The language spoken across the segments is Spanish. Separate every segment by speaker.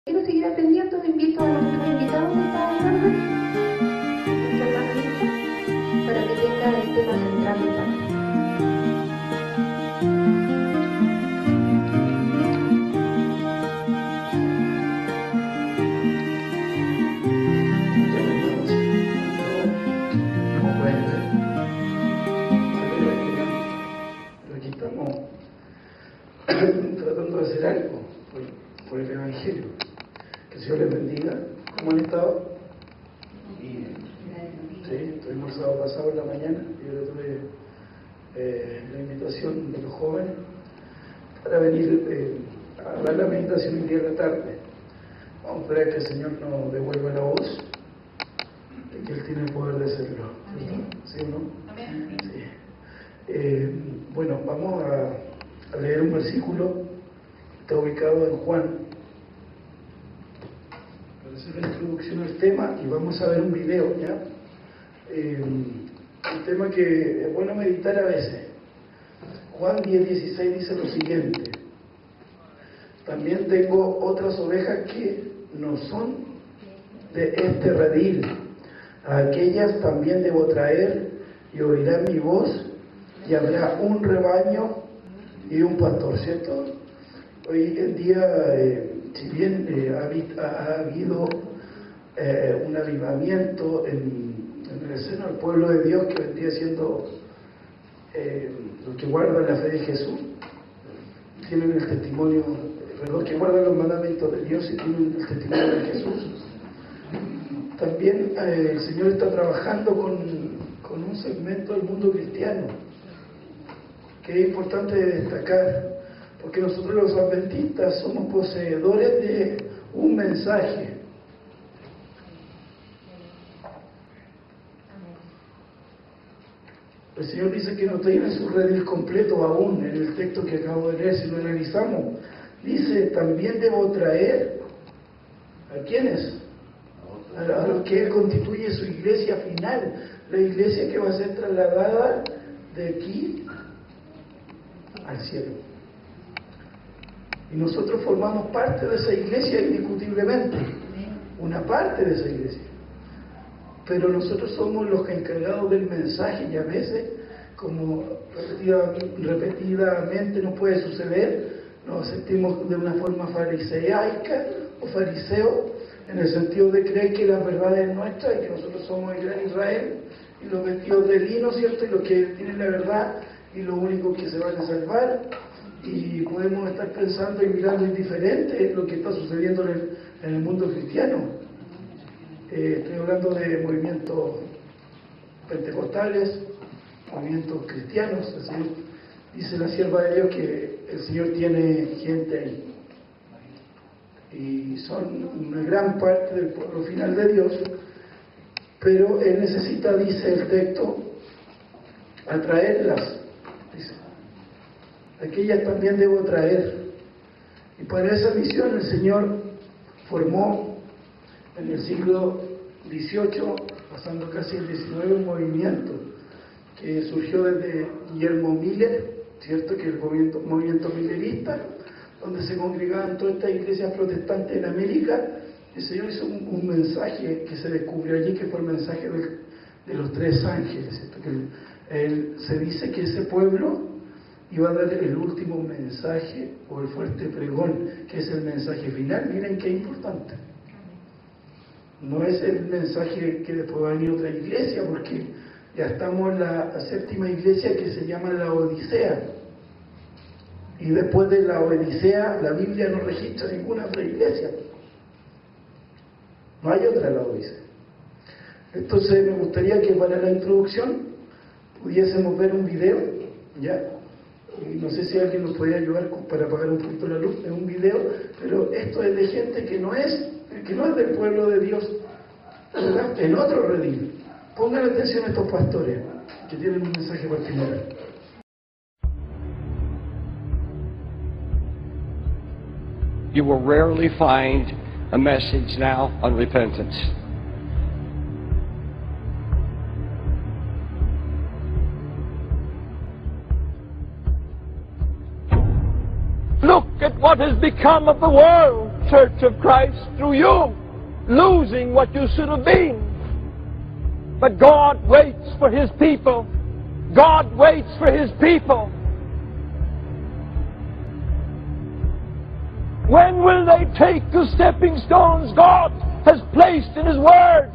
Speaker 1: Quiero seguir atendiendo, te invito a nuestros invitados de esta tarde, nuestro hermano Nico, para que tenga el tema central del pacto.
Speaker 2: Aquí estamos tratando de hacer algo por el Evangelio. Que el Señor les bendiga. ¿Cómo han estado? Sí, estuvimos el sábado pasado en la mañana. Yo tuve la invitación de los jóvenes para venir a dar la meditación el día de la tarde. Vamos a esperar que el Señor nos devuelva la voz y que Él tiene el poder de hacerlo. ¿Sí o no?
Speaker 1: Amén.
Speaker 2: Sí. Bueno, vamos a leer un versículo que está ubicado en Juan para hacer la introducción al tema, y vamos a ver un video, ¿ya? Un tema que es bueno meditar a veces. Juan 10:16 dice lo siguiente: también tengo otras ovejas que no son de este redil, a aquellas también debo traer, y oirán mi voz, y habrá un rebaño y un pastor, ¿cierto? Hoy en día, si bien ha habido un avivamiento en el seno del pueblo de Dios, que vendría siendo los que guardan la fe de Jesús, tienen el testimonio, perdón, que guardan los mandamientos de Dios y tienen el testimonio de Jesús. También el Señor está trabajando con un segmento del mundo cristiano, que es importante destacar, porque nosotros los adventistas somos poseedores de un mensaje. El Señor dice que no tiene su redil completo aún en el texto que acabo de leer. Si lo analizamos, dice: también debo traer, ¿a quiénes? A los que Él constituye su iglesia final, la iglesia que va a ser trasladada de aquí al cielo. Y nosotros formamos parte de esa iglesia indiscutiblemente, una parte de esa iglesia. Pero nosotros somos los encargados del mensaje, y a veces, como repetidamente nos puede suceder, nos sentimos de una forma fariseica o fariseo, en el sentido de creer que la verdad es nuestra y que nosotros somos el gran Israel y los vestidos de lino, ¿cierto? Y los que tienen la verdad y lo único que se van a salvar, y podemos estar pensando y mirando indiferente lo que está sucediendo en el mundo cristiano. Estoy hablando de movimientos pentecostales, movimientos cristianos. El Señor, dice la sierva de Dios, que el Señor tiene gente ahí, y son una gran parte del pueblo final de Dios, pero Él necesita, dice el texto, atraerlas. Dice: aquellas también debo traer. Y para esa misión el Señor formó en el siglo XVIII, pasando casi el XIX, un movimiento que surgió desde Guillermo Miller, ¿cierto? Que es el movimiento millerista, donde se congregaban todas estas iglesias protestantes en América. El Señor hizo un mensaje que se descubrió allí, que fue el mensaje de los tres ángeles, ¿cierto? Que se dice que ese pueblo iba a dar el último mensaje o el fuerte pregón, que es el mensaje final. Miren qué importante. No es el mensaje que después va a venir otra iglesia, porque ya estamos en la séptima iglesia, que se llama la Odisea. Y después de la Odisea, la Biblia no registra ninguna otra iglesia. No hay otra la Odisea. Entonces me gustaría que para la introducción pudiésemos ver un video, ¿ya? Y no sé si alguien nos podría ayudar para apagar un poquito la luz. Es un video, pero esto es de gente que no es del pueblo de Dios, ¿verdad? En otro redil. Pongan atención a estos pastores que tienen un mensaje particular.
Speaker 3: You will rarely find a message now on repentance. Look at what has become of the world. church of Christ through you losing what you should have been. But God waits for His people. God waits for His people. When will they take the stepping stones God has placed in His Word?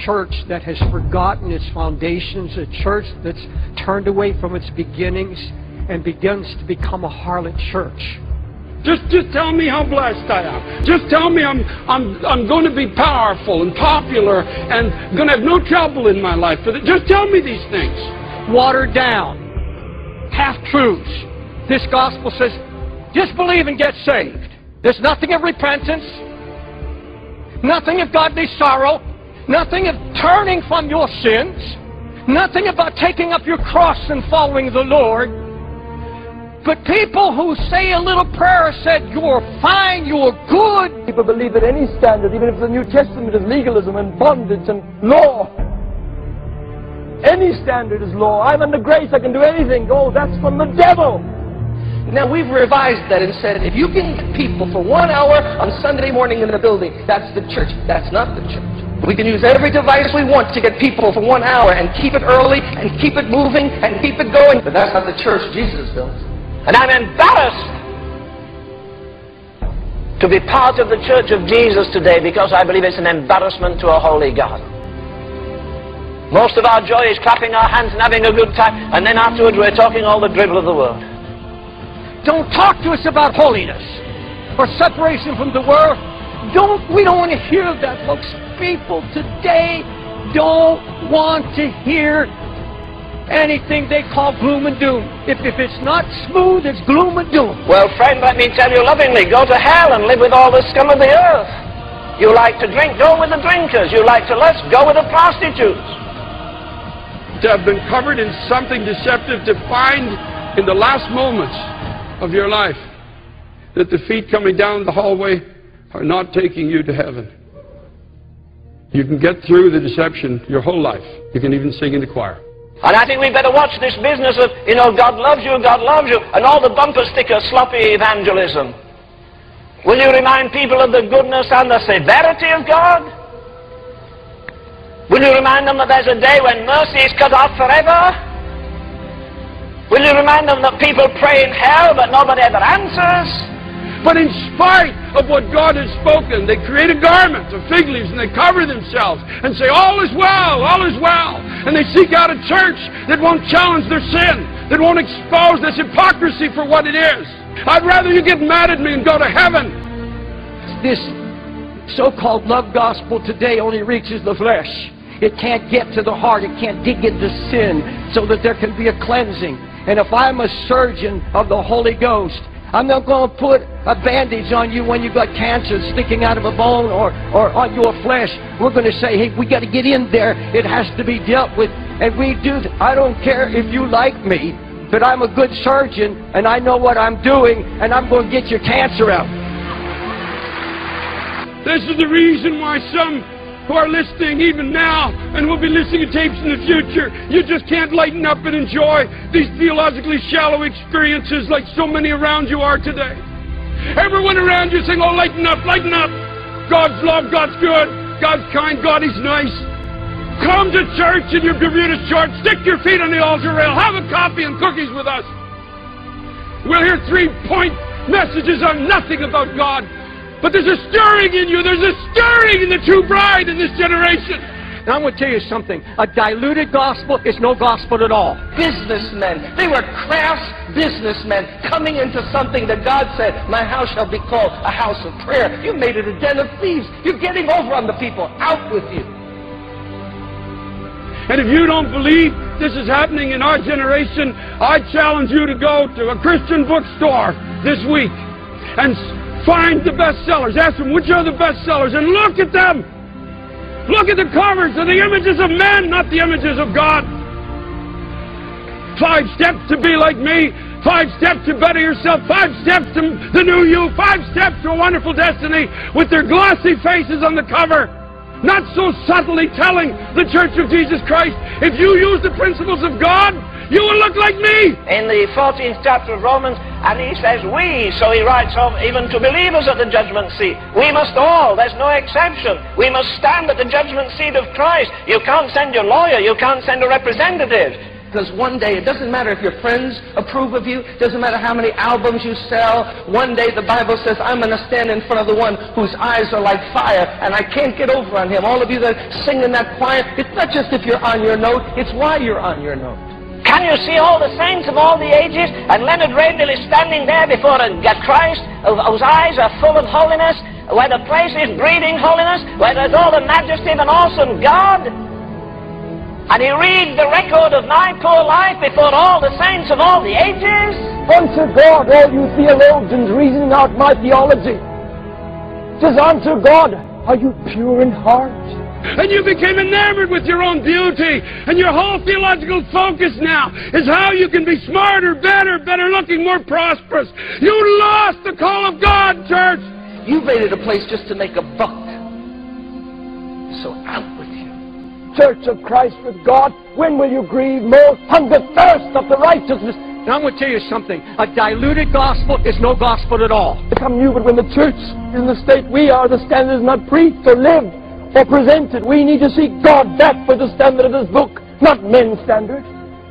Speaker 3: Church that has forgotten its foundations, a church that's turned away from its beginnings and begins to become a harlot church.
Speaker 4: Just tell me how blessed I am. Just tell me I'm going to be powerful and popular and going to have no trouble in my life. Just tell me these things.
Speaker 3: Watered down, half-truths. This gospel says, just believe and get saved. There's nothing of repentance, nothing of godly sorrow, nothing of turning from your sins, nothing about taking up your cross and following the Lord. But people who say a little prayer said, you're fine, you're good. People believe that any standard, even if the New Testament is legalism and bondage and law, any standard is law. I'm under grace, I can do anything. Oh, that's from the devil.
Speaker 5: Now, we've revised that and said, if you can get people for 1 hour on Sunday morning in the building, that's the church. That's not the church. We can use every device we want to get people for 1 hour and keep it early and keep it moving and keep it going. But that's not the church Jesus built. And I'm embarrassed to be part of the church of Jesus today because I believe it's an embarrassment to a holy God. Most of our joy is clapping our hands and having a good time, and then afterwards we're talking all the dribble of the world.
Speaker 3: Don't talk to us about holiness or separation from the world. We don't want to hear that, folks. People today don't want to hear anything they call gloom and doom. If it's not smooth, it's gloom and doom.
Speaker 5: Well, friend, let me tell you lovingly, go to hell and live with all the scum of the earth. You like to drink, go with the drinkers. You like to lust, go with the prostitutes.
Speaker 4: To have been covered in something deceptive, to find in the last moments of your life that the feet coming down the hallway are not taking you to heaven. You can get through the deception your whole life. You can even sing in the choir.
Speaker 5: And I think we better watch this business of, God loves you, and all the bumper sticker sloppy evangelism. Will you remind people of the goodness and the severity of God? Will you remind them that there's a day when mercy is cut off forever? Will you remind them that people pray in hell but nobody ever answers?
Speaker 4: But in spite of what God has spoken, they create a garment of fig leaves and they cover themselves and say, all is well, all is well. And they seek out a church that won't challenge their sin, that won't expose this hypocrisy for what it is. I'd rather you get mad at me and go to heaven.
Speaker 3: This so-called love gospel today only reaches the flesh. It can't get to the heart. It can't dig into sin so that there can be a cleansing. And if I'm a surgeon of the Holy Ghost, I'm not going to put a bandage on you when you've got cancer sticking out of a bone or on your flesh. We're going to say, hey, we got to get in there. It has to be dealt with. And we do. I don't care if you like me, but I'm a good surgeon and I know what I'm doing, and I'm going to get your cancer out.
Speaker 4: This is the reason why some who are listening even now and will be listening to tapes in the future, you just can't lighten up and enjoy these theologically shallow experiences like so many around you are today. Everyone around you saying, oh, lighten up, lighten up. God's love, God's good, God's kind, God is nice. Come to church in your Bermuda shorts, stick your feet on the altar rail, have a coffee and cookies with us. We'll hear 3-point messages on nothing about God. But there's a stirring in you. There's a stirring in the true bride in this generation.
Speaker 3: And I'm going to tell you something. A diluted gospel is no gospel at all.
Speaker 5: Businessmen. They were crass businessmen coming into something that God said, my house shall be called a house of prayer. You made it a den of thieves. You're getting over on the people. Out with you.
Speaker 4: And if you don't believe this is happening in our generation, I challenge you to go to a Christian bookstore this week and find the bestsellers. Ask them, which are the bestsellers? And look at them. Look at the covers. They're the images of men, not the images of God. 5 steps to be like me. 5 steps to better yourself. 5 steps to the new you. 5 steps to a wonderful destiny, with their glossy faces on the cover. Not so subtly telling the Church of Jesus Christ, if you use the principles of God, you will look like me.
Speaker 5: In the 14th chapter of Romans, and he says we, so he writes of even to believers at the judgment seat. We must all, there's no exception. We must stand at the judgment seat of Christ. You can't send your lawyer, you can't send a representative. Because one day, it doesn't matter if your friends approve of you, doesn't matter how many albums you sell, one day the Bible says, I'm going to stand in front of the one whose eyes are like fire, and I can't get over on him. All of you that sing in that choir, it's not just if you're on your note, it's why you're on your note. Can you see all the saints of all the ages? And Leonard Ravenhill is standing there before a Christ whose eyes are full of holiness, where the place is breathing holiness, where there's all the majesty of an awesome God. And he reads the record of my poor life before all the saints of all the ages.
Speaker 6: Unto God, all you theologians reasoning out my theology. Says, unto God, are you pure in heart?
Speaker 4: And you became enamored with your own beauty. And your whole theological focus now is how you can be smarter, better looking, more prosperous. You lost the call of God, church.
Speaker 5: You've made it a place just to make a buck. So out with you.
Speaker 6: Church of Christ with God, when will you grieve most? Hunger, thirst of the righteousness.
Speaker 3: Now I'm going to tell you something. A diluted gospel is no gospel at all.
Speaker 6: Become new, but when the church is in the state we are, the standard is not preached or lived or presented. We need to seek God back for the standard of this book, not men's standard.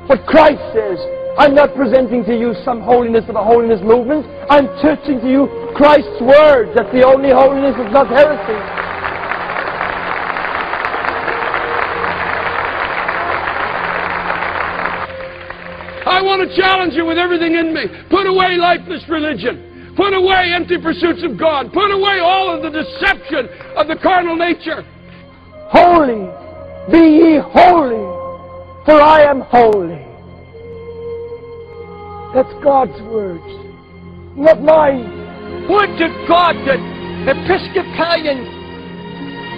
Speaker 6: What Christ says, I'm not presenting to you some holiness of a holiness movement. I'm teaching to you Christ's words. That's the only holiness, it's not heresy.
Speaker 4: I want to challenge you with everything in me. Put away lifeless religion. Put away empty pursuits of God. Put away all of the deception of the carnal nature.
Speaker 6: Holy, be ye holy, for I am holy. That's God's words, not mine.
Speaker 3: Would to God that Episcopalian,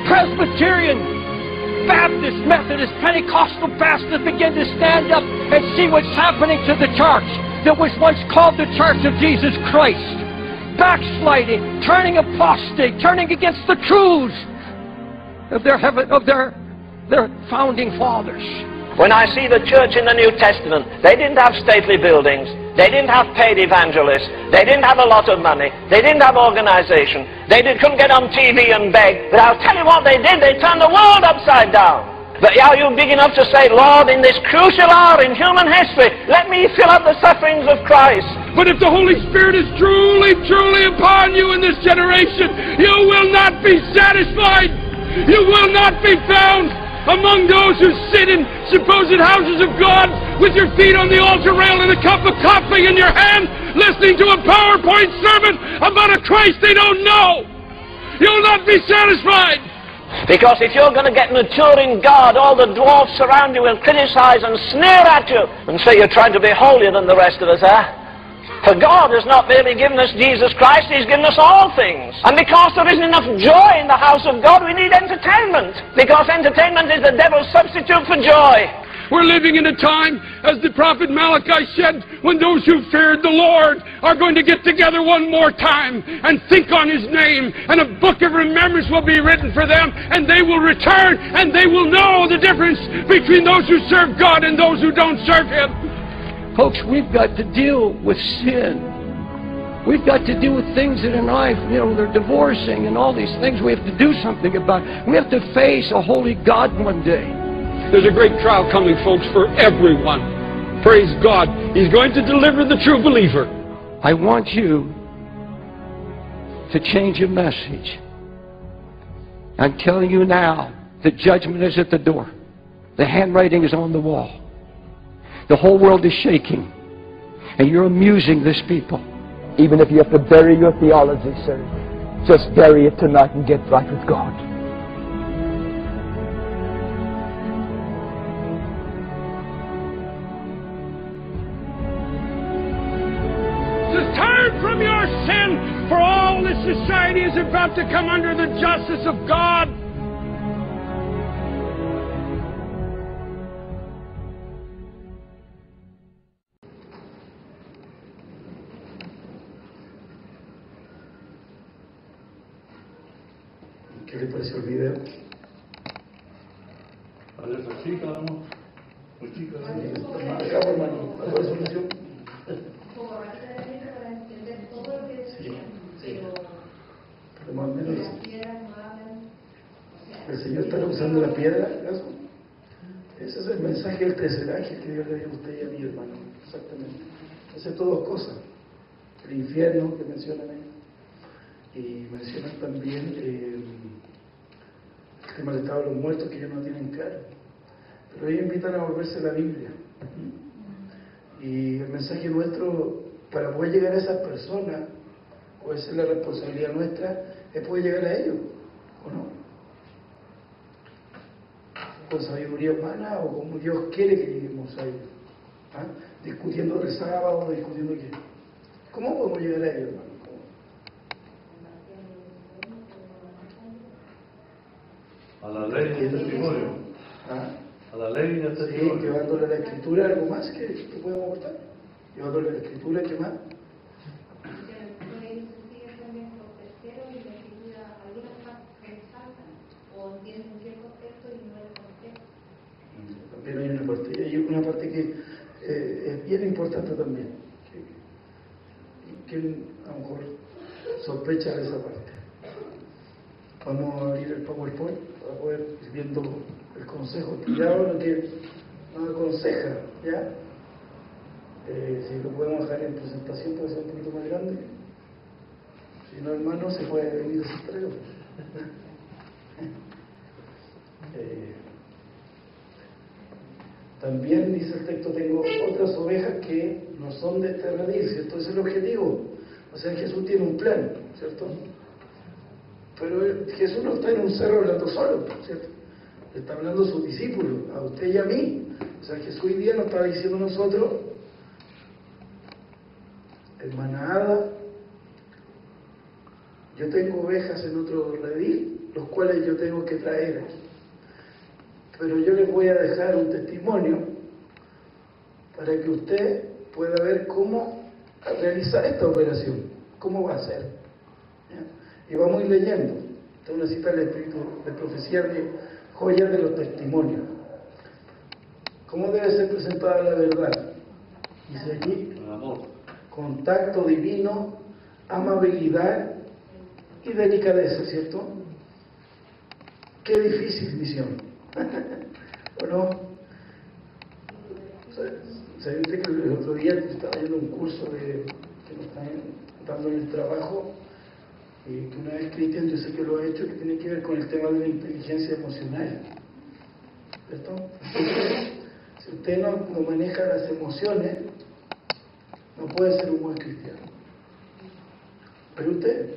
Speaker 3: Presbyterian, Baptist, Methodist, Pentecostal pastors begin to stand up and see what's happening to the church that was once called the Church of Jesus Christ. Backsliding, turning apostate, turning against the truths of their founding fathers.
Speaker 5: When I see the church in the New Testament, they didn't have stately buildings. They didn't have paid evangelists. They didn't have a lot of money. They didn't have organization. Couldn't get on TV and beg. But I'll tell you what they did. They turned the world upside down. But are you big enough to say, Lord, in this crucial hour in human history, let me fill up the sufferings of Christ?
Speaker 4: But if the Holy Spirit is truly upon you in this generation, you will not be satisfied. You will not be found among those who sit in supposed houses of God with your feet on the altar rail and a cup of coffee in your hand, listening to a PowerPoint sermon about a Christ they don't know. You'll not be satisfied.
Speaker 5: Because if you're going to get mature in God, all the dwarfs around you will criticize and sneer at you and say you're trying to be holier than the rest of us, For God has not merely given us Jesus Christ, He's given us all things. And because there isn't enough joy in the house of God, we need entertainment. Because entertainment is the devil's substitute for joy.
Speaker 4: We're living in a time, as the prophet Malachi said, when those who feared the Lord are going to get together one more time and think on His name, and a book of remembrance will be written for them, and they will return, and they will know the difference between those who serve God and those who don't serve Him.
Speaker 3: Folks, we've got to deal with sin. We've got to deal with things in life, they're divorcing and all these things we have to do something about. We have to face a holy God one day.
Speaker 4: There's a great trial coming, folks, for everyone. Praise God. He's going to deliver the true believer.
Speaker 3: I want you to change your message. I'm telling you now, the judgment is at the door. The handwriting is on the wall. The whole world is shaking. And you're amusing this people.
Speaker 6: Even if you have to bury your theology, sir, just bury it tonight and get right with God.
Speaker 4: Just turn from your sin, for all this society is about to come under the justice of God.
Speaker 2: ¿Qué le pareció el video?
Speaker 7: Parece así, cada uno.
Speaker 2: Acabo, hermano, ¿cuál es la solución?
Speaker 1: Como rápidamente para entender todo lo que decía,
Speaker 2: Pero más o menos,
Speaker 1: las piedras no hablan.
Speaker 2: ¿el Señor está usando la piedra, acaso? Ese es el mensaje del tercer ángel que Dios le dio a usted y a mí, hermano. Exactamente. Hace todas cosas. El infierno que mencionan ahí. Y mencionan también el tema del estado de los muertos, que ellos no tienen claro. Pero ellos invitan a volverse a la Biblia. Y el mensaje nuestro, para poder llegar a esas personas, o esa es la responsabilidad nuestra, es poder llegar a ellos, ¿o no? Con sabiduría humana o como Dios quiere que lleguemos a ellos. ¿Ah? Discutiendo el sábado, discutiendo qué. ¿Cómo podemos llegar a ellos, hermano?
Speaker 7: A la ley y el testimonio.
Speaker 2: ¿Ah?
Speaker 7: A la ley y el
Speaker 2: Sí,
Speaker 7: testimonio.
Speaker 2: llevándole a la escritura algo más que podemos aportar. Llevándole a la escritura, ¿qué más? También hay una parte que es bien importante también, que a lo mejor sospecha de esa parte. Vamos a abrir el PowerPoint para poder ir viendo el consejo. Cuidado lo que nos aconseja, ¿ya? Si lo podemos dejar en presentación puede ser un poquito más grande. Si no, hermano, se puede venir a sus treos. También dice el texto, tengo otras ovejas que no son de este redil, ¿cierto? Ese es el objetivo. O sea, Jesús tiene un plan, ¿cierto? Pero Jesús no está en un cerro hablando solo, ¿cierto? Le está hablando a sus discípulos, a usted y a mí. O sea, Jesús hoy día nos está diciendo a nosotros, hermana Ada, yo tengo ovejas en otro redil, los cuales yo tengo que traer aquí. Pero yo les voy a dejar un testimonio para que usted pueda ver cómo realizar esta operación, cómo va a ser. ¿Ya? Y vamos a ir leyendo. Esta es una cita del Espíritu de profecía de joyas de los testimonios. ¿Cómo debe ser presentada la verdad? Dice allí, contacto divino, amabilidad y delicadeza, ¿cierto? Qué difícil misión. ¿O no? ¿Sabe usted que el otro día estaba yendo a un curso que nos están dando en el trabajo, que una vez Cristian, yo sé que lo ha hecho, que tiene que ver con el tema de la inteligencia emocional, ¿cierto? Si usted no maneja las emociones, no puede ser un buen cristiano. Pero usted,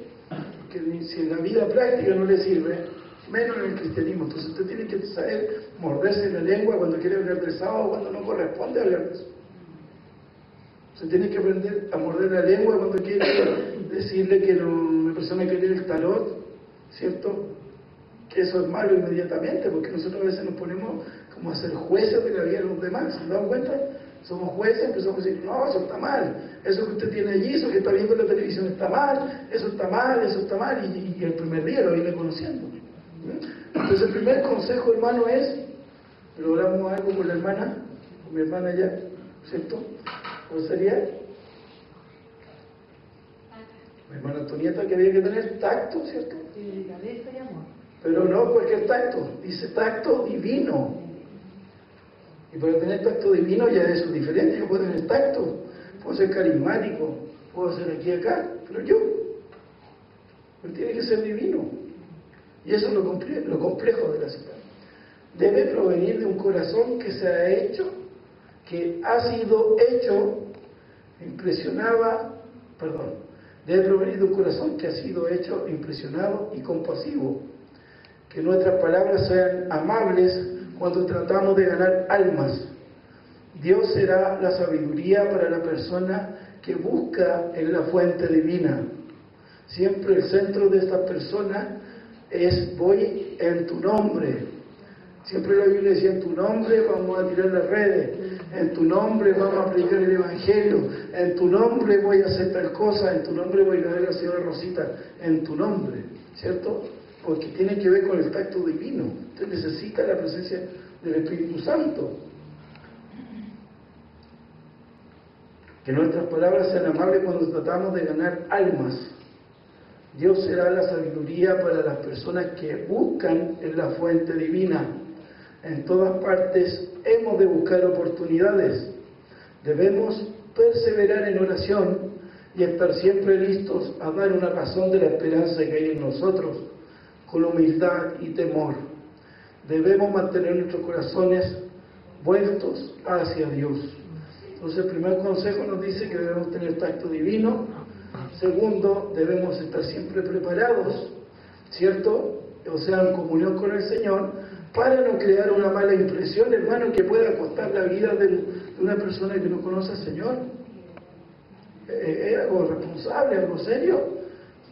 Speaker 2: que si en la vida práctica no le sirve, menos en el cristianismo. Entonces usted tiene que saber morderse la lengua cuando quiere hablar del sábado, cuando no corresponde hablar de eso. Usted tiene que aprender a morder la lengua cuando quiere decirle que una persona que lee el tarot, ¿cierto? Que eso es malo inmediatamente, porque nosotros a veces nos ponemos como a ser jueces de la vida de los demás. ¿Se dan cuenta? Somos jueces, empezamos a decir, no, eso está mal, eso que usted tiene allí, eso que está viendo en la televisión está mal, eso está mal, eso está mal, y el primer día lo viene conociendo. Entonces el primer consejo, hermano, es, logramos algo con la hermana, con mi hermana ya, ¿cierto? ¿Cuál sería? Mi hermana Antonieta, que había que tener tacto, ¿cierto?
Speaker 8: Delicadeza y amor.
Speaker 2: Pero no cualquier tacto, dice tacto divino. Y para tener tacto divino ya es diferente. Yo puedo tener tacto, puedo ser carismático, puedo ser aquí y acá, pero pero tiene que ser divino. Y eso es lo complejo de la cita. Debe provenir de un corazón que se ha hecho, que ha sido hecho, debe provenir de un corazón que ha sido hecho, impresionado y compasivo. Que nuestras palabras sean amables cuando tratamos de ganar almas. Dios será la sabiduría para la persona que busca en la fuente divina. Siempre el centro de esta persona es voy en tu nombre. Siempre la Biblia decía, en tu nombre vamos a tirar las redes, en tu nombre vamos a predicar el Evangelio, en tu nombre voy a hacer tal cosa, en tu nombre voy a ir a ver a la señora Rosita, en tu nombre, ¿cierto? Porque tiene que ver con el tacto divino. Usted necesita la presencia del Espíritu Santo. Que nuestras palabras sean amables cuando tratamos de ganar almas. Dios será la sabiduría para las personas que buscan en la fuente divina. En todas partes hemos de buscar oportunidades. Debemos perseverar en oración y estar siempre listos a dar una razón de la esperanza que hay en nosotros, con humildad y temor. Debemos mantener nuestros corazones vueltos hacia Dios. Entonces, el primer consejo nos dice que debemos tener tacto divino. Segundo, debemos estar siempre preparados, ¿cierto? O sea, en comunión con el Señor, para no crear una mala impresión, hermano, que pueda costar la vida de una persona que no conoce al Señor. Es algo responsable, algo serio,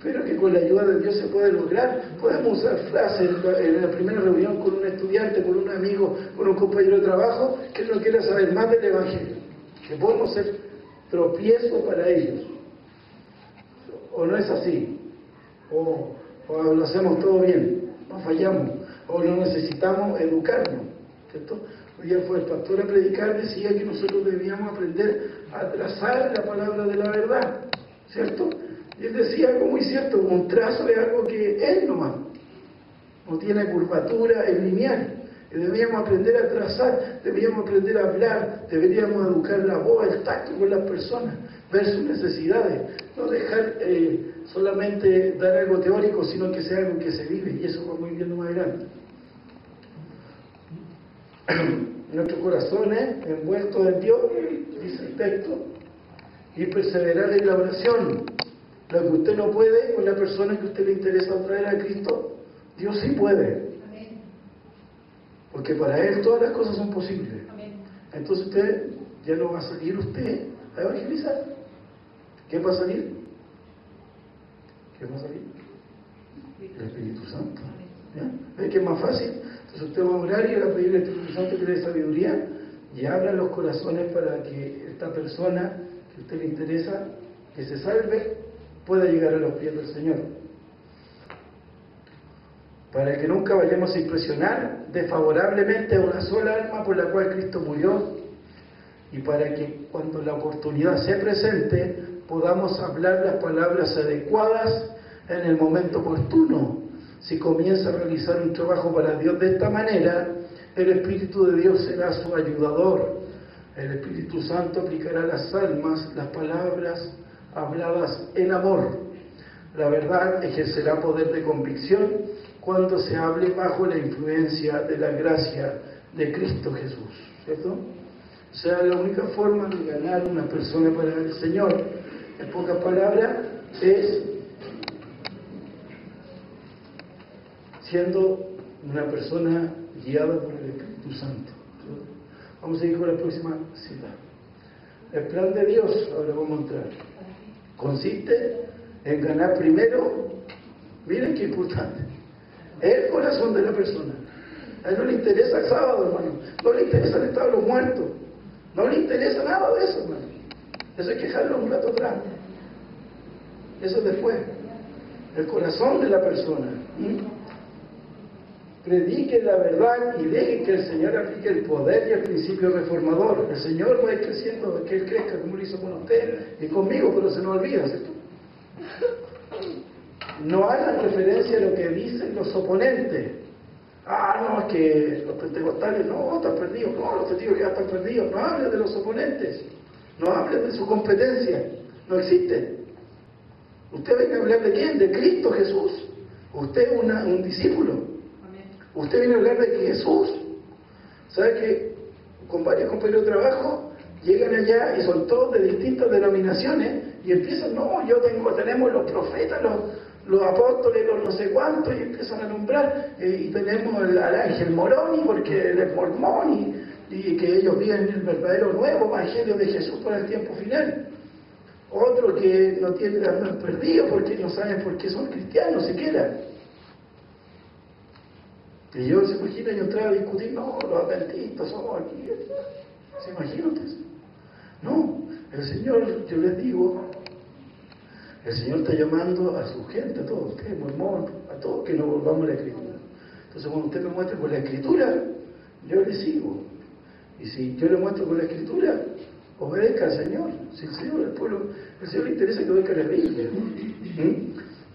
Speaker 2: pero que con la ayuda de Dios se puede lograr. Podemos usar frases en la primera reunión con un estudiante, con un amigo, con un compañero de trabajo, que no quiera saber más del Evangelio, que podemos ser tropiezo para ellos. ¿O no es así? ¿O lo hacemos todo bien? ¿No fallamos? ¿O no necesitamos educarnos? ¿Cierto? Hoy día fue el pastor a predicar, decía que nosotros debíamos aprender a trazar la palabra de la verdad, ¿cierto? Y él decía algo muy cierto: un trazo es algo que es nomás, no tiene curvatura, es lineal. Y debíamos aprender a trazar, debíamos aprender a hablar, deberíamos educar la voz, el tacto con las personas, ver sus necesidades, no dejar solamente dar algo teórico, sino que sea algo que se vive, y eso vamos viendo más adelante. Nuestros corazones envueltos en Dios, dice el texto, y perseverar en la oración. Lo que usted no puede con la persona que a usted le interesa traer a Cristo, Dios sí puede. Porque para Él todas las cosas son posibles. Entonces usted ya no va a salir usted a evangelizar. ¿Qué va a salir? ¿Qué va a salir? El Espíritu Santo. ¿Ya? ¿Ve que es más fácil? Entonces usted va a orar y va a pedir al Espíritu Santo que le dé sabiduría y abra los corazones para que esta persona que a usted le interesa que se salve pueda llegar a los pies del Señor. Para que nunca vayamos a impresionar desfavorablemente a una sola alma por la cual Cristo murió, y para que cuando la oportunidad se presente podamos hablar las palabras adecuadas en el momento oportuno. Si comienza a realizar un trabajo para Dios de esta manera, el Espíritu de Dios será su ayudador. El Espíritu Santo aplicará a las almas las palabras habladas en amor. La verdad ejercerá poder de convicción cuando se hable bajo la influencia de la gracia de Cristo Jesús, ¿cierto? O sea, la única forma de ganar una persona para el Señor, en pocas palabras, es siendo una persona guiada por el Espíritu Santo. Vamos a ir con la próxima cita. El plan de Dios, ahora vamos a entrar, consiste en ganar primero, miren qué importante, el corazón de la persona. A él no le interesa el sábado, hermano, no le interesa el estado de los muertos, no le interesa nada de eso, hermano. Eso hay que dejarlo un rato atrás, eso es después. El corazón de la persona. Predique la verdad y deje que el Señor aplique el poder y el principio reformador. El Señor va a ir creciendo, que Él crezca como lo hizo con usted y conmigo, pero se nos olvida, ¿cierto? No hagan referencia a lo que dicen los oponentes. No, es que los pentecostales no, están perdidos. No, los testigos ya están perdidos. No hablen de los oponentes. No hablen de su competencia. No existe. Usted viene a hablar de quién, de Cristo Jesús. Usted es un discípulo. Usted viene a hablar de Jesús. ¿Sabe que con varios compañeros de trabajo llegan allá y son todos de distintas denominaciones y empiezan, tenemos los profetas, los apóstoles, los no sé cuántos, y empiezan a nombrar, y tenemos al ángel Moroni porque él es mormón y que ellos viven el verdadero nuevo evangelio de Jesús para el tiempo final. Otro que no tienen, andan perdidos porque no saben por qué son cristianos siquiera. Y yo se imagina, yo entraba a discutir, no, los adventistas somos aquí. ¿Se imagina ustedes? No, el Señor, yo les digo, el Señor está llamando a su gente, a todos ustedes, mormón, a todos, que nos volvamos a la Escritura. Entonces, cuando usted me muestre por la Escritura, yo le sigo. Y si yo le muestro por la Escritura, obedezca al Señor. Si el Señor, el pueblo, el Señor le interesa que obedezca la Biblia.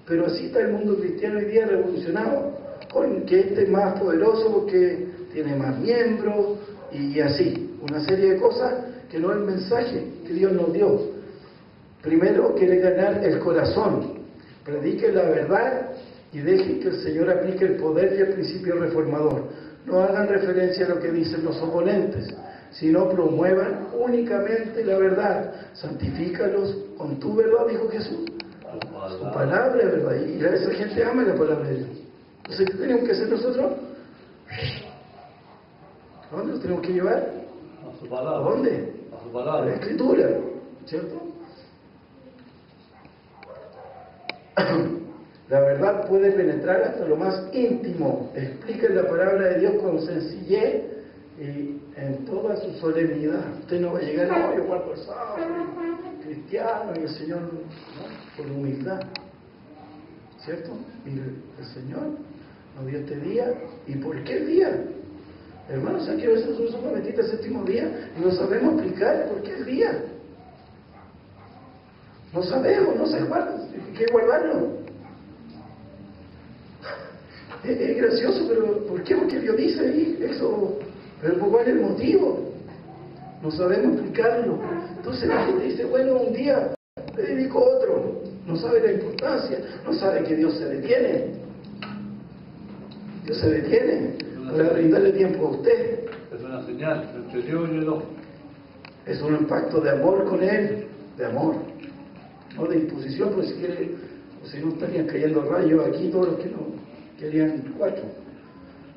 Speaker 2: Pero así está el mundo cristiano hoy día revolucionado, con que este es más poderoso porque tiene más miembros y así, una serie de cosas que no es el mensaje que Dios nos dio. Primero quiere ganar el corazón, predique la verdad y deje que el Señor aplique el poder y el principio reformador. No hagan referencia a lo que dicen los oponentes, sino promuevan únicamente la verdad. Santifícalos con tu verdad, dijo Jesús. Su palabra es verdad, y esa gente ama la palabra de Dios. Entonces, ¿qué tenemos que hacer nosotros? ¿A dónde nos tenemos que llevar?
Speaker 7: A su palabra.
Speaker 2: ¿A dónde?
Speaker 7: A su
Speaker 2: A
Speaker 7: palabra.
Speaker 2: la Escritura, ¿cierto? La verdad puede penetrar hasta lo más íntimo. Explica la palabra de Dios con sencillez y en toda su solemnidad. Usted no va a llegar, no, yo guardo el sábado, soy cristiano, y el Señor, ¿no? Por humildad, ¿cierto? Y el Señor nos dio este día. ¿Y por qué el día? Hermanos, ¿saben que a veces nosotros somos benditos el séptimo día y no sabemos explicar por qué el día? No sabemos, no se guarda, hay que guardarlo. Es gracioso, pero ¿por qué? Porque Dios dice ahí eso. Pero ¿cuál es el motivo? No sabemos explicarlo. Entonces la gente dice, bueno, un día le dedico a otro. No sabe la importancia, no sabe que Dios se detiene. Dios se detiene para brindarle tiempo a usted.
Speaker 7: Es una señal entre Dios y el hombre.
Speaker 2: Es un pacto de amor con Él, de amor. No de imposición, pues si quiere, o si no estarían cayendo rayos aquí todos los que no querían 4,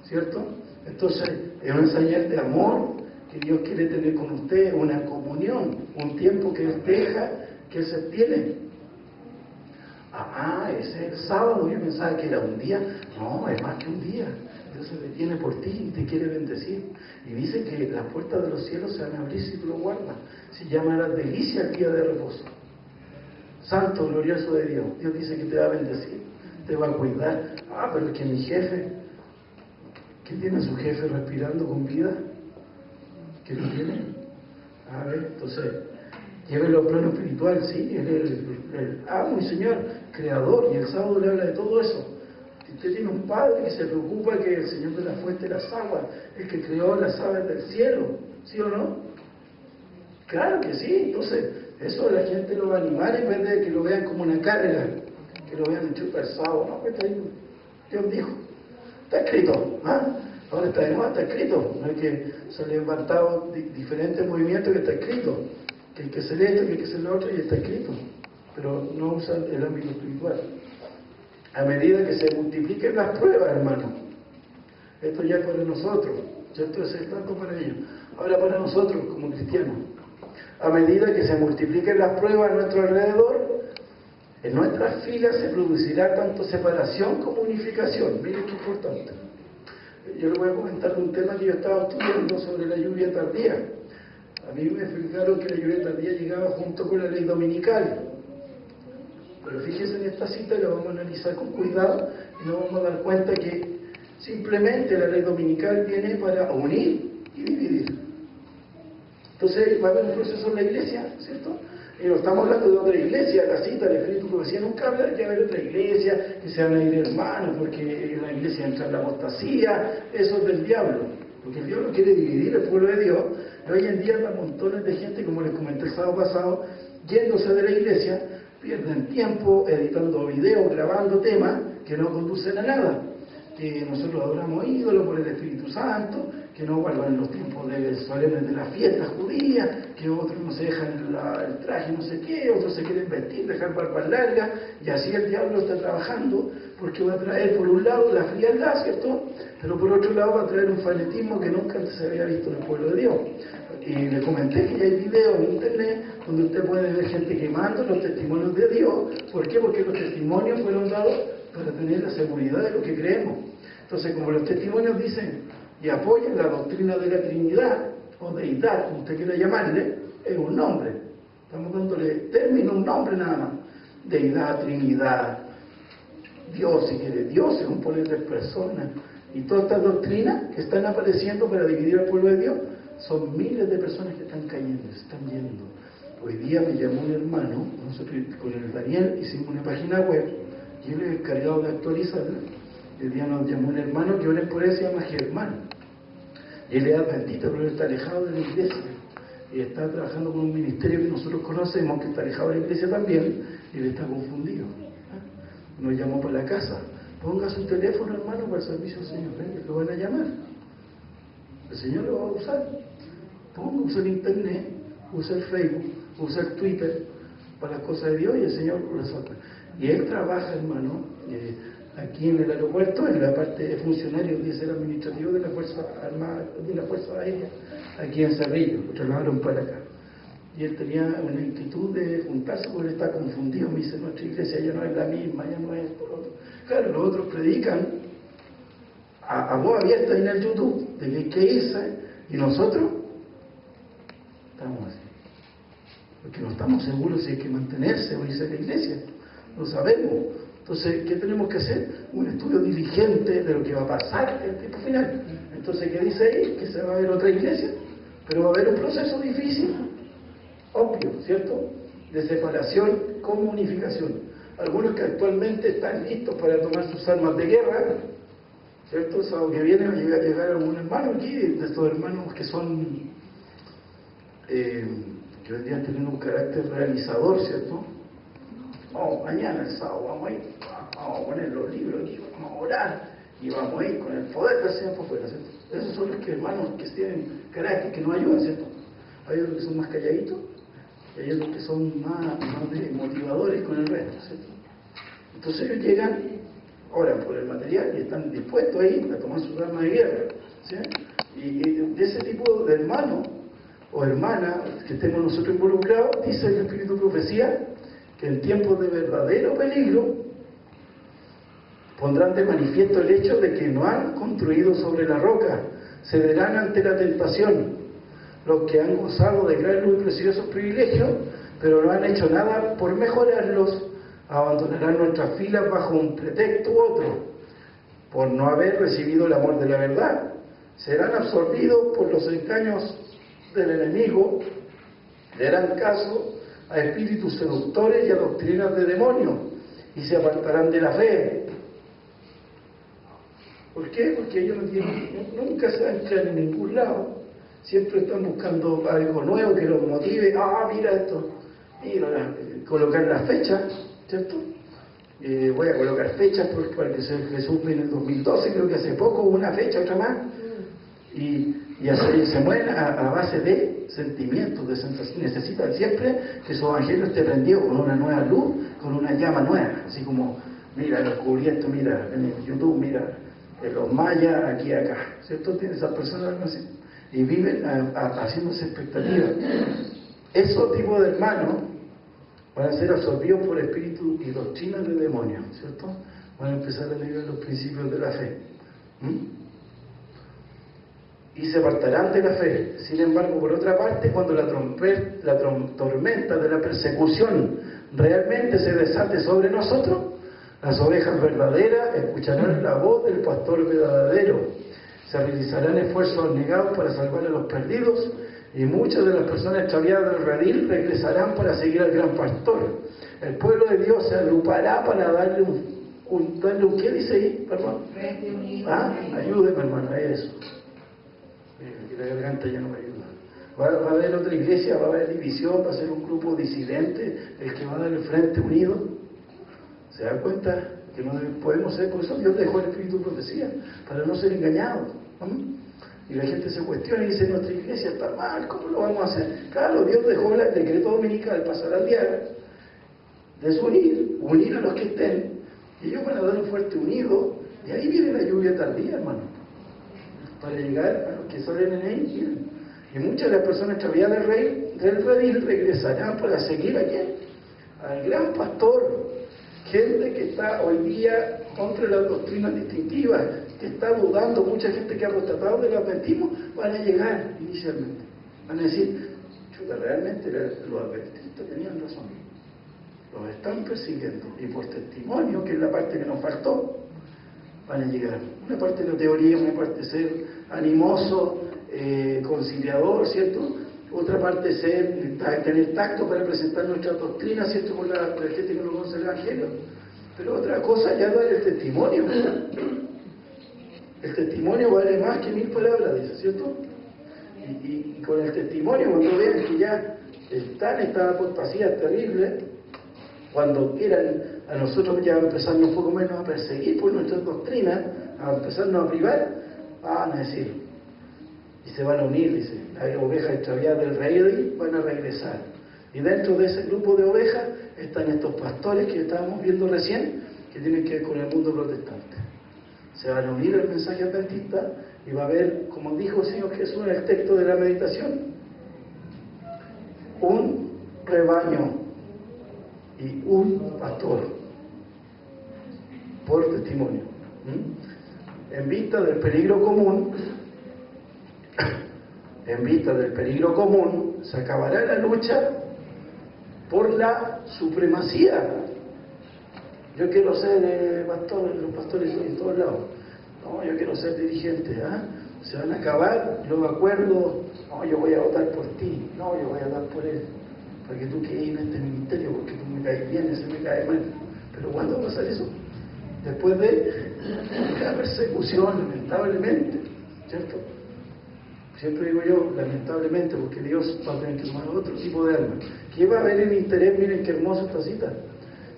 Speaker 2: ¿cierto? Entonces es una señal de amor que Dios quiere tener con usted, una comunión, un tiempo que Él deja, que Él se tiene. Ese es el sábado. Yo pensaba que era un día. No, es más que un día. Dios se detiene por ti y te quiere bendecir. Y dice que las puertas de los cielos se van a abrir si tú lo guardas. Se llamará delicia el día de reposo. Santo, glorioso de Dios. Dios dice que te va a bendecir, te va a cuidar. Pero es que mi jefe, ¿qué tiene su jefe respirando con vida? ¿Qué lo tiene? Entonces, llévelo al plano espiritual, sí, Él es el amo y Señor, creador, y el sábado le habla de todo eso. Si usted tiene un padre que se preocupa que el Señor de la fuente de las aguas, el que creó las aves del cielo, ¿sí o no? Claro que sí. Entonces, eso la gente lo va a animar en vez de que lo vean como una carga, que lo vean hecho pesado. No, pues Dios dijo, está escrito, ahora está de moda, está escrito. No es que se han levantado diferentes movimientos, que está escrito, que hay que hacer esto, que hay que hacer lo otro, y está escrito, pero no usan el ámbito espiritual. A medida que se multipliquen las pruebas, hermano, esto ya es para nosotros, ¿cierto? Es tanto para ellos. Ahora para nosotros como cristianos, a medida que se multipliquen las pruebas a nuestro alrededor, en nuestras filas se producirá tanto separación como unificación. Miren qué importante. Yo les voy a comentar un tema que yo estaba estudiando sobre la lluvia tardía. A mí me explicaron que la lluvia tardía llegaba junto con la ley dominical. Pero fíjense en esta cita y la vamos a analizar con cuidado y nos vamos a dar cuenta que simplemente la ley dominical viene para unir y dividir. Entonces va a haber un proceso en la iglesia, ¿cierto? Y no estamos hablando de otra iglesia, la cita del Espíritu Profecía nunca habla de que va a haber otra iglesia, que se van a ir hermanos, porque en la iglesia entra en la apostasía, eso es del diablo. Porque el diablo quiere dividir el pueblo de Dios. Y hoy en día hay montones de gente, como les comenté el sábado pasado, yéndose de la iglesia, pierden tiempo editando videos, grabando temas que no conducen a nada. Que nosotros adoramos ídolos por el Espíritu Santo, que no guardan los tiempos solemnes de las fiestas judías, que otros no se dejan el traje no sé qué, otros se quieren vestir, dejar barbas largas, y así el diablo está trabajando, porque va a traer por un lado la frialdad, ¿cierto? Pero por otro lado va a traer un fanatismo que nunca antes se había visto en el pueblo de Dios. Y le comenté que ya hay videos en internet donde usted puede ver gente quemando los testimonios de Dios. ¿Por qué? Porque los testimonios fueron dados para tener la seguridad de lo que creemos. Entonces, como los testimonios dicen y apoyan la doctrina de la Trinidad, o deidad, como usted quiera llamarle, es un nombre. Estamos dándole término, un nombre nada más. Deidad, Trinidad, Dios, si quiere. Dios es un poder de personas. Y todas estas doctrinas que están apareciendo para dividir al pueblo de Dios son miles de personas que están cayendo, se están yendo. Hoy día me llamó un hermano, nosotros con el Daniel hicimos una página web, y él es el encargado de actualizarla. El día nos llamó un hermano que ahora por él se llama Germán. Y él es adventista, pero él está alejado de la iglesia. Y está trabajando con un ministerio que nosotros conocemos, que está alejado de la iglesia también, y él está confundido. Nos llamó para la casa. Ponga su teléfono, hermano, para el servicio del Señor. Venga, lo van a llamar. El Señor lo va a usar. Usa el internet, usa el Facebook, usa el Twitter para las cosas de Dios y el Señor lo resuelve. Y él trabaja, hermano, aquí en el aeropuerto, en la parte de funcionario, dice el administrativo de la Fuerza Armada, de la Fuerza Aérea, aquí en Cerrillo, lo trasladaron para acá. Y él tenía una inquietud de juntarse porque él está confundido. Me dice, nuestra iglesia ya no es la misma, ya no es por otro. Claro, los otros predican a voz abierta en el YouTube de que hay que irse, y nosotros estamos así. Porque no estamos seguros si hay que mantenerse o irse a la iglesia. No sabemos. Entonces, ¿qué tenemos que hacer? Un estudio diligente de lo que va a pasar en el tiempo final. Entonces, ¿qué dice ahí? Que se va a ver otra iglesia, pero va a haber un proceso difícil, obvio, ¿cierto? De separación como unificación. Algunos que actualmente están listos para tomar sus armas de guerra, ¿cierto? El sábado que viene va a llegar algún hermano aquí, de estos hermanos que son, que hoy día tienen un carácter realizador, ¿cierto? Oh, mañana el sábado vamos a ir, vamos a poner los libros aquí, vamos a orar y vamos a ir con el poder del Señor por fuera, ¿cierto? Esos son los que, hermanos que tienen carácter, que no ayudan, ¿cierto? Hay otros que son más calladitos y hay otros que son más motivadores con el resto, ¿cierto? Entonces ellos llegan, oran por el material y están dispuestos a ir a tomar su arma de guerra, ¿sí? Y de ese tipo de hermano o hermana que estemos nosotros involucrados, dice el Espíritu de Profecía, que en tiempos de verdadero peligro pondrán de manifiesto el hecho de que no han construido sobre la roca, cederán ante la tentación. Los que han gozado de gran y preciosos privilegios, pero no han hecho nada por mejorarlos, abandonarán nuestras filas bajo un pretexto u otro, por no haber recibido el amor de la verdad. Serán absorbidos por los engaños del enemigo, le harán caso a espíritus seductores y a doctrinas de demonios, y se apartarán de la fe. ¿Por qué? Porque ellos nunca se anclan en ningún lado, siempre están buscando algo nuevo que los motive. Mira esto, mira, colocar las fechas, ¿cierto? Voy a colocar fechas porque para que Jesús viene en el 2012, creo que hace poco hubo una fecha, otra más, y así se mueven a base de sentimientos, necesitan siempre que su evangelio esté prendido con una nueva luz, con una llama nueva, así como, mira, los cubiertos, mira, en el YouTube, mira, los mayas, aquí, acá, ¿cierto? Tiene esas personas así, y viven haciéndose expectativas. Esos tipos de hermanos van a ser absorbidos por espíritus y doctrinas de demonios, ¿cierto? Van a empezar a negar los principios de la fe. Y se apartarán de la fe. Sin embargo, por otra parte, cuando la tormenta de la persecución realmente se desate sobre nosotros, las ovejas verdaderas escucharán la voz del pastor verdadero. Se realizarán esfuerzos abnegados para salvar a los perdidos, y muchas de las personas extraviadas del redil regresarán para seguir al gran pastor. El pueblo de Dios se agrupará para darle un ¿qué dice ahí, perdón? Ayúdeme, hermano, a eso. La garganta ya no me ayuda. Va a haber otra iglesia, va a haber división, va a ser un grupo disidente, el que va a dar el frente unido. ¿Se da cuenta que no podemos ser? Por eso Dios dejó el Espíritu de Profecía, para no ser engañados. Y la gente se cuestiona y dice, nuestra iglesia está mal, ¿cómo lo vamos a hacer? Claro, Dios dejó el decreto dominical pasar al diario, unir a los que estén, y ellos van a dar un fuerte unido, y ahí viene la lluvia tardía, hermano, para llegar a los que salen en él. Y muchas de las personas extraviadas del redil regresarán para seguir a quién, al gran pastor. Gente que está hoy día contra las doctrinas distintivas, que está dudando, mucha gente que ha apostatado del adventismo, van a llegar inicialmente. Van a decir, chuta, realmente los adventistas tenían razón. Los están persiguiendo. Y por testimonio, que es la parte que nos faltó, van a llegar. Una parte de la teoría, una parte de ser animoso conciliador, ¿cierto? Otra parte tener tacto para presentar nuestras doctrinas, ¿cierto? Con la gente que no conoce el Evangelio. Pero otra cosa ya dar el testimonio. El testimonio vale más que 1000 palabras, dice, ¿cierto? Y con el testimonio, cuando vean que ya están estas apostasías terribles, cuando quieran a nosotros ya empezarnos un poco menos a perseguir por nuestras doctrinas, a empezarnos a privar, van a decir, y se van a unir, dice, las ovejas extraviadas del rey van a regresar. Y dentro de ese grupo de ovejas están estos pastores que estábamos viendo recién, que tienen que ver con el mundo protestante. Se van a unir al mensaje adventista y va a haber, como dijo el Señor Jesús en el texto de la meditación, un rebaño y un pastor por testimonio. En vista del peligro común, se acabará la lucha por la supremacía. Yo quiero ser pastor, los pastores en todos lados. No, yo quiero ser dirigente. Se van a acabar los acuerdos. No, yo voy a votar por ti. No, yo voy a votar por él. Para que tú quedes en este ministerio, porque tú me caes bien, ese me cae mal. Pero ¿cuándo va a pasar eso? Después de la persecución, lamentablemente, ¿cierto? Siempre digo yo, lamentablemente, porque Dios va a tener que tomar otro tipo de armas. ¿Qué va a haber en interés? Miren qué hermosa esta cita.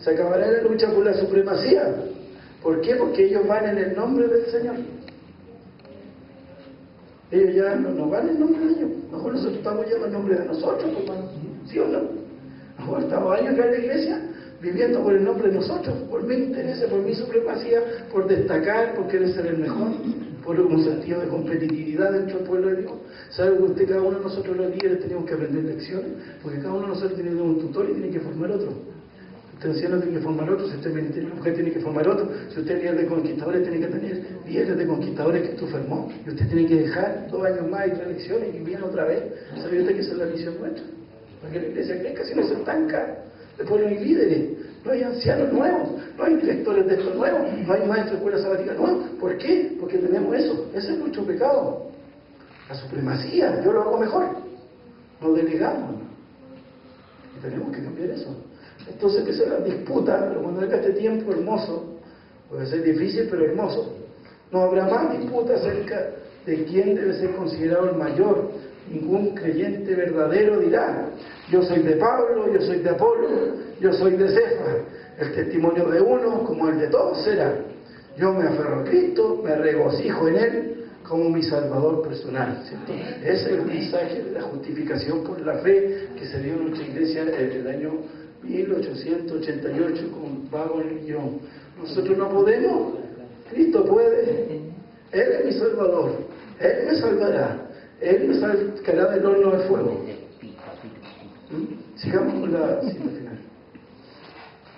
Speaker 2: Se acabará la lucha por la supremacía. ¿Por qué? Porque ellos van en el nombre del Señor. Ellos ya no van en nombre de ellos. A lo mejor nosotros estamos ya en nombre de nosotros, hermano. ¿Sí o no? A lo mejor estamos años acá en la iglesia viviendo por el nombre de nosotros, por mi interés, por mi supremacía, por destacar, por querer ser el mejor, por un sentido de competitividad dentro del pueblo de Dios. ¿Sabe que usted, cada uno de nosotros los líderes tenemos que aprender lecciones? Porque cada uno de nosotros tiene un tutor y tiene que formar otro. Usted anciano tiene que formar otro, si usted ministerio de mujer tiene que formar otro, si usted es líder de conquistadores tiene que tener líderes de conquistadores que usted formó, y usted tiene que dejar 2 años más y 3 lecciones y viene otra vez. ¿Sabe usted que esa es la misión nuestra? Para que la iglesia crezca, si no se estanca. Después no hay líderes, no hay ancianos nuevos, no hay directores de estos nuevos, no hay maestros de escuela sabática nuevos. ¿Por qué? Porque tenemos eso. Ese es nuestro pecado. La supremacía, yo lo hago mejor. Nos delegamos. Y tenemos que cambiar eso. Entonces que sea la disputa, pero cuando venga este tiempo hermoso, puede ser difícil pero hermoso, no habrá más disputa acerca de quién debe ser considerado el mayor. Ningún creyente verdadero dirá, yo soy de Pablo, yo soy de Apolo, yo soy de Cefas. El testimonio de uno, como el de todos, será, yo me aferro a Cristo, me regocijo en Él como mi Salvador personal, ¿cierto? Ese es el mensaje de la justificación por la fe que se dio en nuestra iglesia en el año 1888 con Pablo y yo. Nosotros no podemos, Cristo puede. Él es mi Salvador, Él me salvará, Él me sacará del horno de fuego. Sigamos con la cita final.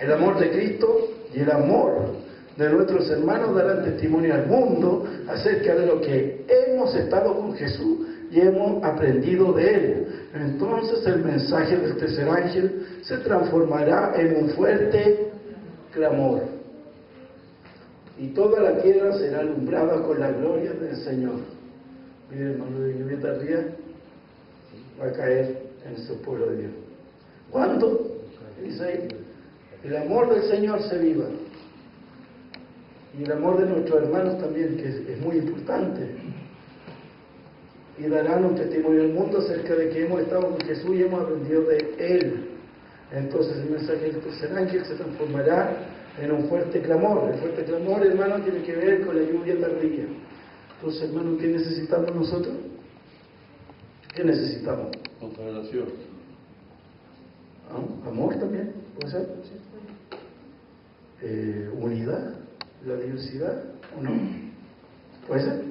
Speaker 2: El amor de Cristo y el amor de nuestros hermanos darán testimonio al mundo acerca de lo que hemos estado con Jesús y hemos aprendido de Él. Entonces el mensaje del tercer ángel se transformará en un fuerte clamor, y toda la tierra será alumbrada con la gloria del Señor. Miren, hermano, de lluvia tardía va a caer en ese pueblo de Dios. ¿Cuándo? Dice ahí, el amor del Señor se viva. Y el amor de nuestros hermanos también, que es muy importante. Y darán un testimonio al mundo acerca de que hemos estado con Jesús y hemos aprendido de Él. Entonces el mensaje del tercer ángel se transformará en un fuerte clamor. El fuerte clamor, hermano, tiene que ver con la lluvia tardía. Entonces, hermano, ¿qué necesitamos nosotros? ¿Qué necesitamos?
Speaker 7: Consagración.
Speaker 2: Amor también, puede ser. Unidad, la diversidad, ¿o no? Puede ser.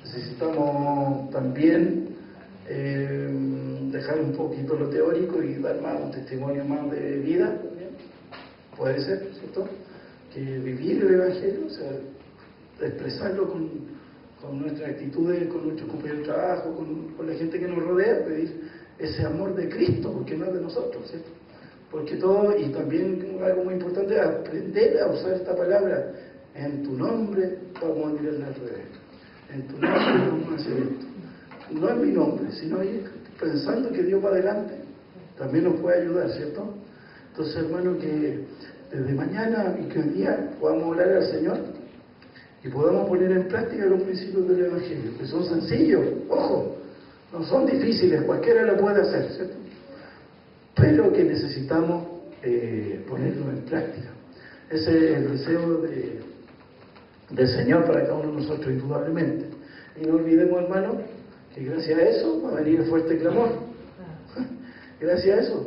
Speaker 2: Necesitamos también dejar un poquito lo teórico y dar más un testimonio más de vida también. Puede ser, ¿cierto? Que vivir el Evangelio, o sea, expresarlo con nuestras actitudes, con nuestros compañeros de trabajo, con la gente que nos rodea, pedir ese amor de Cristo, porque no es de nosotros, ¿cierto? Porque todo, y también algo muy importante, aprender a usar esta palabra, en tu nombre vamos a mirar al revés. en tu nombre vamos a hacer esto. No en mi nombre, sino pensando que Dios va adelante, también nos puede ayudar, ¿cierto? Entonces, hermano, que desde mañana y que hoy día podamos orar al Señor y podamos poner en práctica los principios del Evangelio, que son sencillos, ojo, no son difíciles, cualquiera lo puede hacer, ¿cierto? Pero que necesitamos ponerlo en práctica. Ese es el deseo del Señor para cada uno de nosotros, indudablemente. Y no olvidemos, hermano, que gracias a eso va a venir el fuerte clamor. Gracias a eso.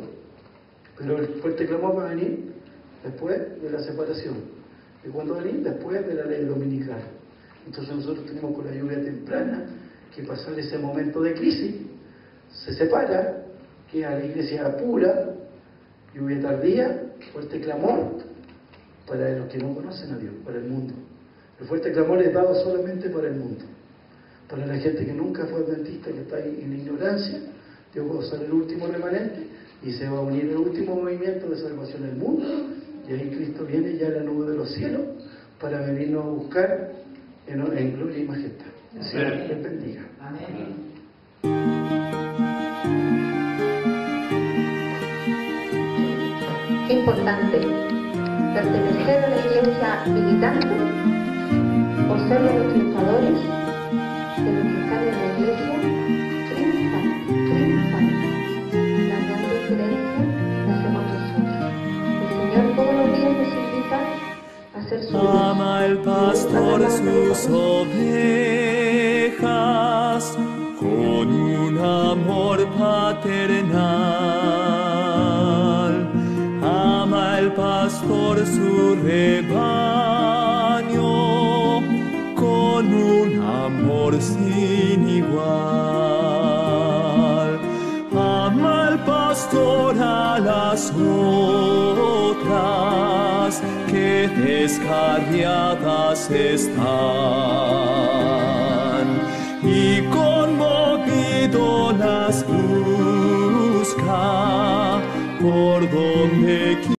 Speaker 2: Pero el fuerte clamor va a venir después de la separación. ¿Y cuándo va a venir? Después de la ley dominical. Entonces nosotros tenemos con la lluvia temprana que pasar ese momento de crisis. Se separa, queda la iglesia pura, lluvia tardía, fuerte clamor para los que no conocen a Dios, para el mundo. El fuerte clamor es dado solamente para el mundo. Para la gente que nunca fue adventista, que está ahí en ignorancia, Dios va a usar el último remanente y se va a unir el último movimiento de salvación del mundo, y ahí Cristo viene ya en la nube de los cielos para venirnos a buscar en gloria y majestad. El Señor les bendiga.
Speaker 1: Qué importante pertenecer a la iglesia militante o ser de los triunfadores, de los que están en la iglesia triunfan. La gran diferencia la hacemos nosotros. El Señor todos los días nos invita a hacer su vida.
Speaker 8: Ama el pastor sus ovejas con un amor paternal. Ama el pastor su rebaño con un amor sin igual. Ama el pastor a las otras que descarriadas están, y conmovido las busca por donde quiera.